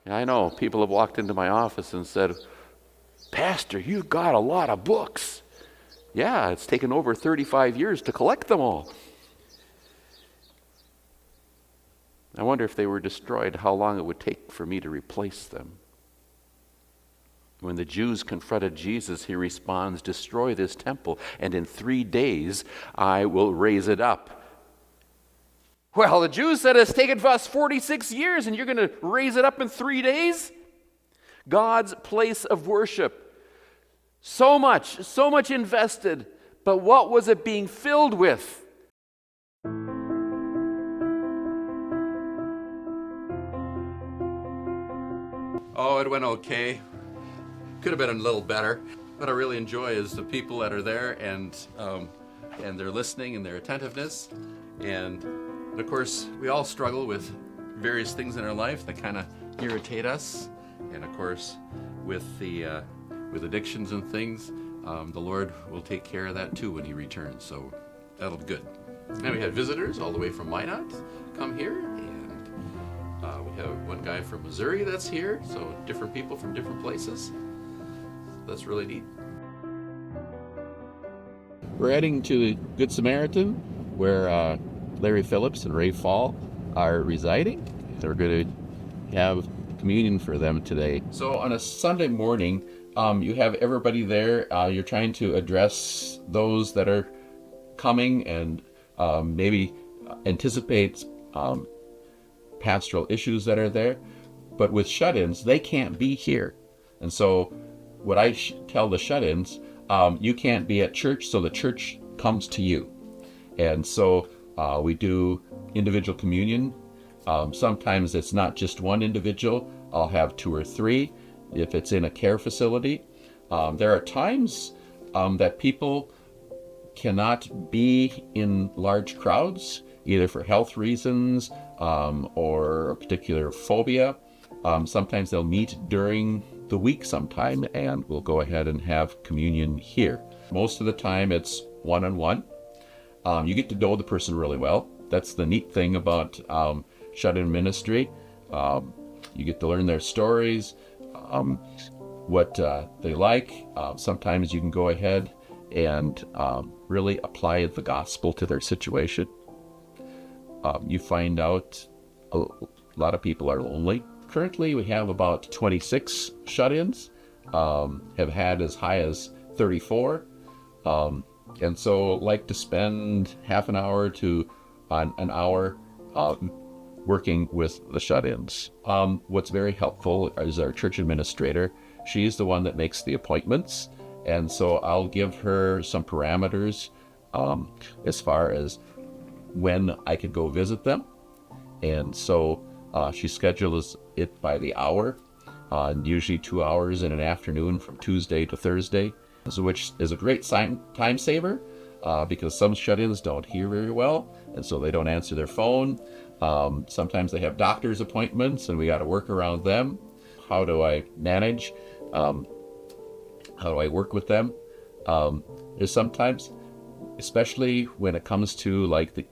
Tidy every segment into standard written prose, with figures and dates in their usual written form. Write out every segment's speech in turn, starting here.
I know people have walked into my office and said, Pastor, you've got a lot of books. Yeah, it's taken over 35 years to collect them all. I wonder if they were destroyed, how long it would take for me to replace them. When the Jews confronted Jesus, he responds, destroy this temple, and in 3 days I will raise it up. Well, the Jews said it's taken us 46 years, and you're going to raise it up in 3 days? God's place of worship. So much invested, but what was it being filled with? Oh, it went okay. Could have been a little better. What I really enjoy is the people that are there and their listening and their attentiveness. And of course, we all struggle with various things in our life that kind of irritate us. And of course, with addictions and things, the Lord will take care of that too when He returns. So that'll be good. And we had visitors all the way from Minot come here, and we have one guy from Missouri that's here. So different people from different places. That's really neat. We're heading to the Good Samaritan, where Larry Phillips and Ray Fall are residing. We're going to have communion for them today. So on a Sunday morning, you have everybody there. You're trying to address those that are coming and maybe anticipate pastoral issues that are there. But with shut-ins, they can't be here. And so what I tell the shut-ins, you can't be at church, so the church comes to you. And so we do individual communion. Sometimes it's not just one individual. I'll have 2 or 3 if it's in a care facility. There are times that people cannot be in large crowds, either for health reasons or a particular phobia. Sometimes they'll meet during the week sometime, and we'll go ahead and have communion here. Most of the time it's one-on-one. You get to know the person really well. That's the neat thing about shut-in ministry. You get to learn their stories, what they like. Sometimes you can go ahead and really apply the gospel to their situation. You find out a lot of people are lonely. Currently, we have about 26 shut-ins, have had as high as 34. And so like to spend half an hour to an hour working with the shut-ins. What's very helpful is our church administrator. She's the one that makes the appointments. And so I'll give her some parameters as far as when I could go visit them. And so she schedules it by the hour, usually 2 hours in an afternoon from Tuesday to Thursday, so which is a great time saver because some shut-ins don't hear very well, and so they don't answer their phone. Sometimes they have doctor's appointments, and we got to work around them. How do I manage? How do I work with them? There's sometimes, especially when it comes to like the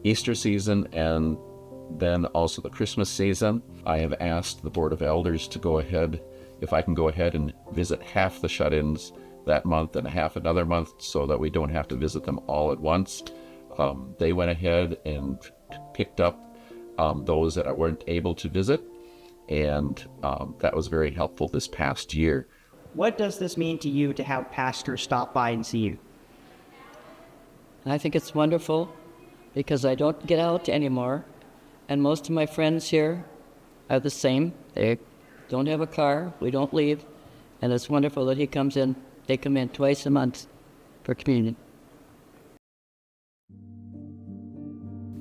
Easter season and then also the Christmas season, I have asked the Board of Elders to go ahead, if I can go ahead and visit half the shut-ins that month and half another month so that we don't have to visit them all at once. They went ahead and picked up those that I weren't able to visit, and that was very helpful this past year. What does this mean to you to have pastors stop by and see you? I think it's wonderful because I don't get out anymore. And most of my friends here are the same. They don't have a car. We don't leave. And it's wonderful that he comes in. They come in twice a month for communion.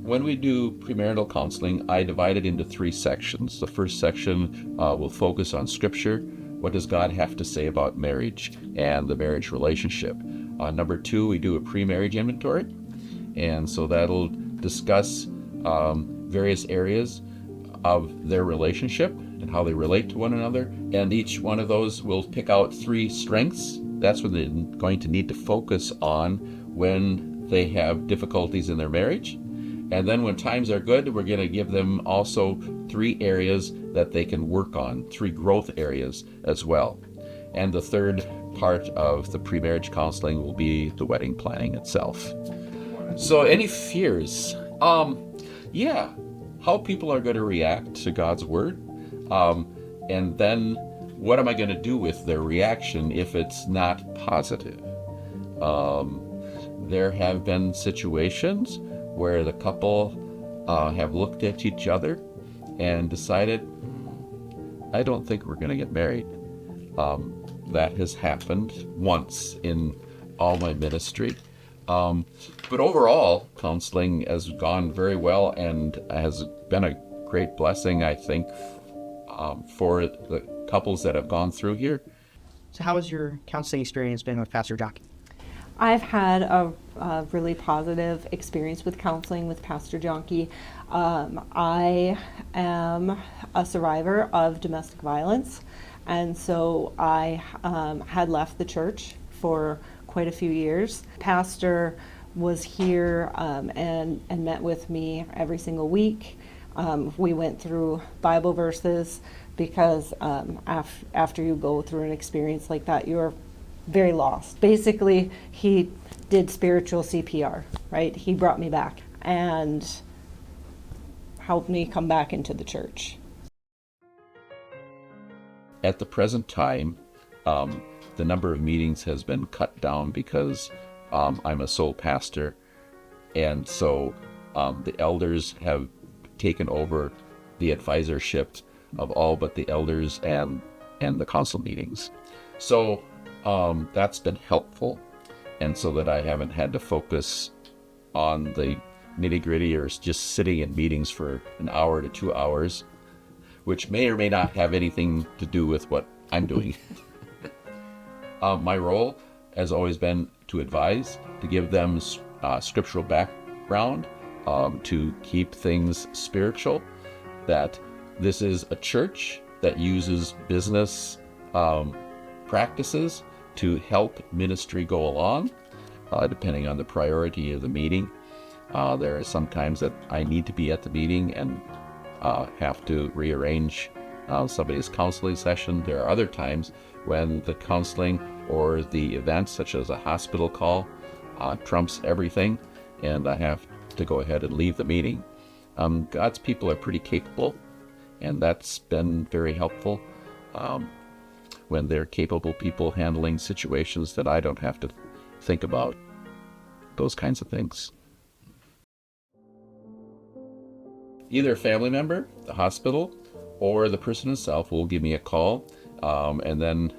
When we do premarital counseling, I divide it into 3 sections. The first section will focus on Scripture. What does God have to say about marriage and the marriage relationship? Number 2, we do a pre-marriage inventory. And so that'll discuss various areas of their relationship and how they relate to one another. And each one of those will pick out 3 strengths. That's what they're going to need to focus on when they have difficulties in their marriage. And then when times are good, we're going to give them also 3 areas that they can work on, 3 growth areas as well. And the third part of the pre-marriage counseling will be the wedding planning itself. So any fears? Yeah, how people are going to react to God's word. And then what am I going to do with their reaction if it's not positive? There have been situations where the couple have looked at each other and decided, I don't think we're going to get married. That has happened once in all my ministry. But overall, counseling has gone very well and has been a great blessing, I think, for the couples that have gone through here. So how has your counseling experience been with Pastor Jahnke? I've had a really positive experience with counseling with Pastor Jahnke. I am a survivor of domestic violence, and so I had left the church for quite a few years. Pastor was here and met with me every single week. We went through Bible verses because after you go through an experience like that, you're very lost. Basically, he did spiritual CPR, right? He brought me back and helped me come back into the church. At the present time, the number of meetings has been cut down because I'm a sole pastor, and so the elders have taken over the advisorship of all but the elders and the council meetings. So that's been helpful, and so that I haven't had to focus on the nitty-gritty or just sitting in meetings for an hour to 2 hours, which may or may not have anything to do with what I'm doing. My role has always been to advise, to give them scriptural background, to keep things spiritual, that this is a church that uses business practices to help ministry go along, depending on the priority of the meeting. There are some times that I need to be at the meeting and have to rearrange somebody's counseling session. There are other times when the counseling or the event, such as a hospital call, trumps everything, and I have to go ahead and leave the meeting. God's people are pretty capable, and that's been very helpful when they're capable people handling situations that I don't have to think about. Those kinds of things. Either a family member, the hospital, or the person himself will give me a call, and then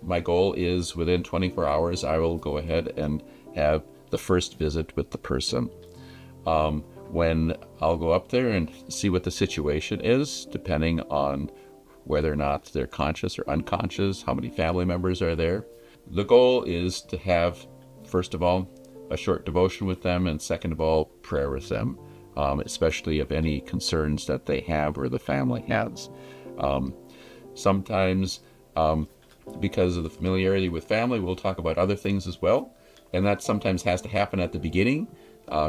my goal is within 24 hours, I will go ahead and have the first visit with the person. When I'll go up there and see what the situation is, depending on whether or not they're conscious or unconscious, how many family members are there. The goal is to have, first of all, a short devotion with them, and second of all, prayer with them, especially if any concerns that they have or the family has. Sometimes, because of the familiarity with family, we'll talk about other things as well, and that sometimes has to happen at the beginning,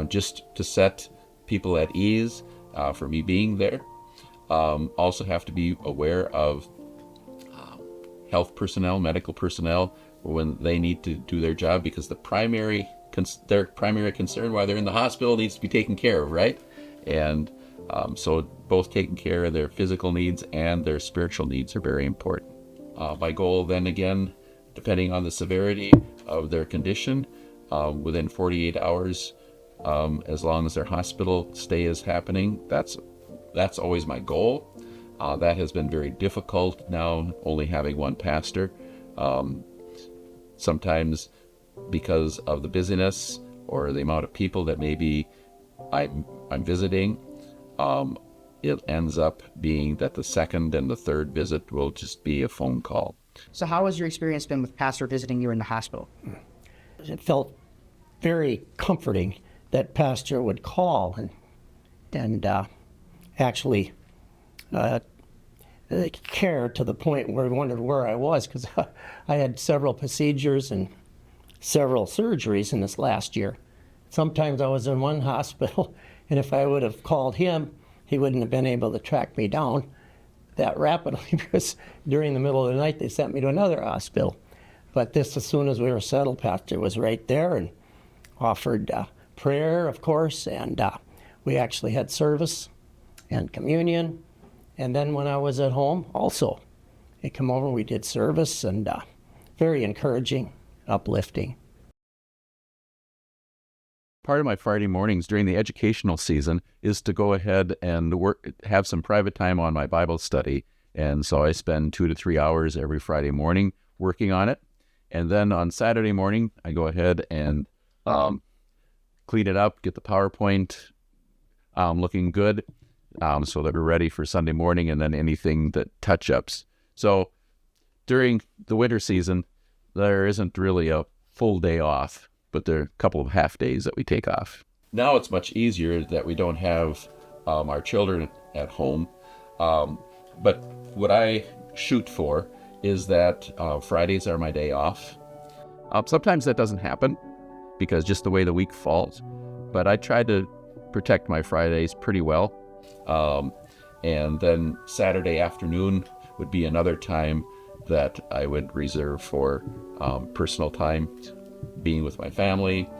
just to set people at ease for me being there. Also have to be aware of health personnel, medical personnel, when they need to do their job, because their primary concern while they're in the hospital needs to be taken care of, right? And so both taking care of their physical needs and their spiritual needs are very important. My goal then again, depending on the severity of their condition, within 48 hours, as long as their hospital stay is happening, that's always my goal. That has been very difficult now, only having one pastor. Sometimes because of the busyness or the amount of people that maybe I'm visiting, it ends up being that the second and the third visit will just be a phone call. So how has your experience been with Pastor visiting you in the hospital? It felt very comforting that Pastor would call and actually care to the point where he wondered where I was, because I had several procedures and several surgeries in this last year. Sometimes I was in one hospital, and if I would have called him he wouldn't have been able to track me down that rapidly because during the middle of the night they sent me to another hospital. But this, as soon as we were settled, Pastor was right there and offered prayer, of course, and we actually had service and communion. And then when I was at home, also, he came over, we did service, and very encouraging, uplifting. Part of my Friday mornings during the educational season is to go ahead and have some private time on my Bible study. And so I spend 2 to 3 hours every Friday morning working on it. And then on Saturday morning, I go ahead and clean it up, get the PowerPoint looking good so that we're ready for Sunday morning, and then anything that touch-ups. So during the winter season, there isn't really a full day off, but there are a couple of half days that we take off. Now it's much easier that we don't have our children at home. But what I shoot for is that Fridays are my day off. Sometimes that doesn't happen because just the way the week falls, but I try to protect my Fridays pretty well. And then Saturday afternoon would be another time that I would reserve for personal time, being with my family,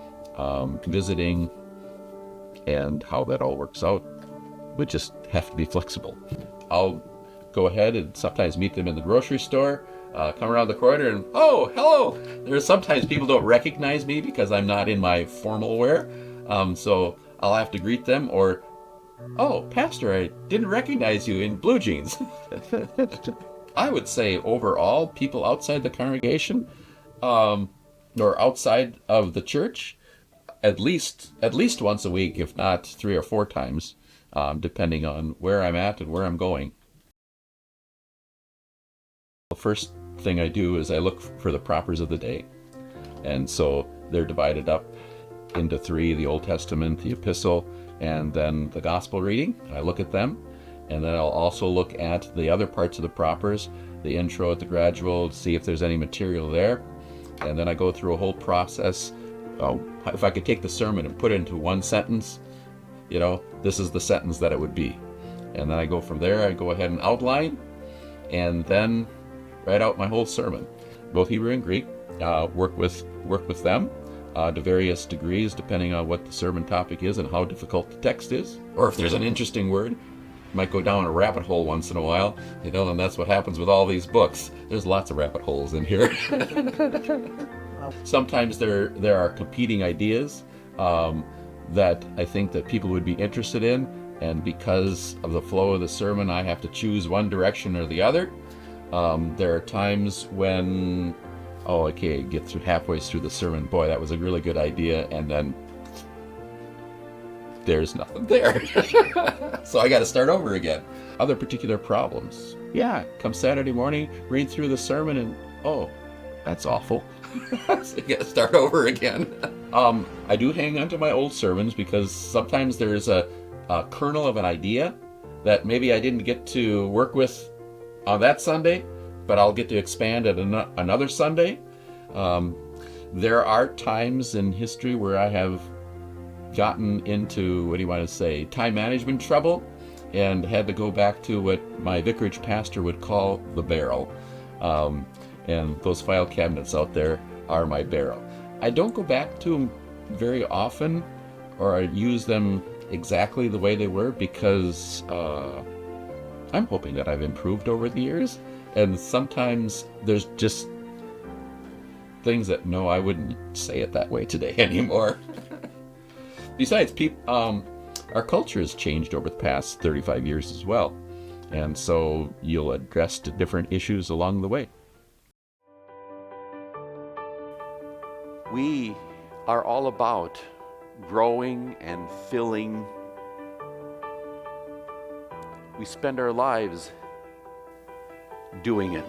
visiting, and how that all works out would just have to be flexible. I'll go ahead and sometimes meet them in the grocery store, come around the corner and, oh, hello. There's sometimes people don't recognize me because I'm not in my formal wear. So I'll have to greet them, or, oh, Pastor, I didn't recognize you in blue jeans. I would say overall, people outside the congregation, or outside of the church, at least once a week, if not 3 or 4 times, depending on where I'm at and where I'm going. The first thing I do is I look for the propers of the day. And so they're divided up into 3, the Old Testament, the Epistle, and then the Gospel reading. I look at them, and then I'll also look at the other parts of the propers, the intro, the gradual, see if there's any material there. And then I go through a whole process. If I could take the sermon and put it into one sentence, this is the sentence that it would be. And then I go from there, I go ahead and outline, and then write out my whole sermon, both Hebrew and Greek, work with them to various degrees, depending on what the sermon topic is and how difficult the text is. Or if there's an interesting word, might go down a rabbit hole once in a while, and that's what happens with all these books. There's lots of rabbit holes in here. Sometimes there are competing ideas that I think that people would be interested in, and because of the flow of the sermon, I have to choose one direction or the other. There are times when, get through halfway through the sermon, boy, that was a really good idea, and then there's nothing there. So I got to start over again. Other particular problems. Yeah, come Saturday morning, read through the sermon, and that's awful. So you got to start over again. I do hang on to my old sermons because sometimes there's a kernel of an idea that maybe I didn't get to work with on that Sunday, but I'll get to expand at another Sunday. There are times in history where I have gotten into, time management trouble, and had to go back to what my vicarage pastor would call the barrel. And those file cabinets out there are my barrel. I don't go back to them very often, or I use them exactly the way they were, because I'm hoping that I've improved over the years, and sometimes there's just things that, no, I wouldn't say it that way today anymore. Besides, our culture has changed over the past 35 years as well, and so you'll address different issues along the way. We are all about growing and filling. We spend our lives doing it.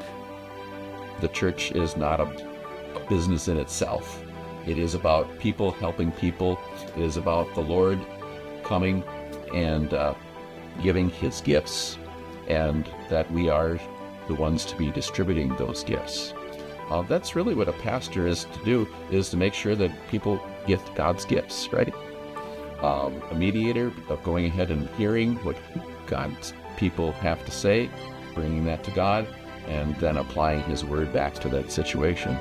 The church is not a business in itself. It is about people helping people. It is about the Lord coming and giving His gifts, and that we are the ones to be distributing those gifts. That's really what a pastor is to do, is to make sure that people get God's gifts, right? A mediator of going ahead and hearing what God's people have to say, bringing that to God, and then applying His Word back to that situation.